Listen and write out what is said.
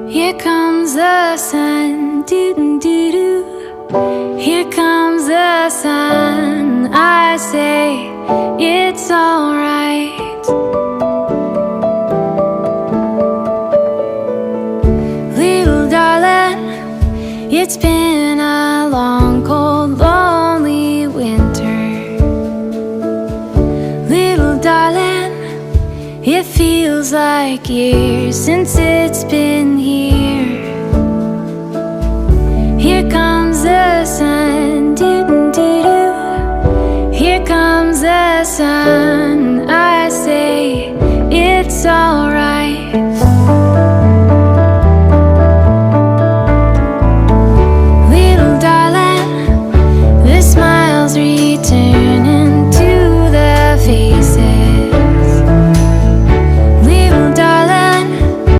Here comes the sun, doo-doo-doo-doo. Here comes the sun. I say it's alright. Little darling, it's been a long, cold, lonely winter. Little darling, it feels like years since it's been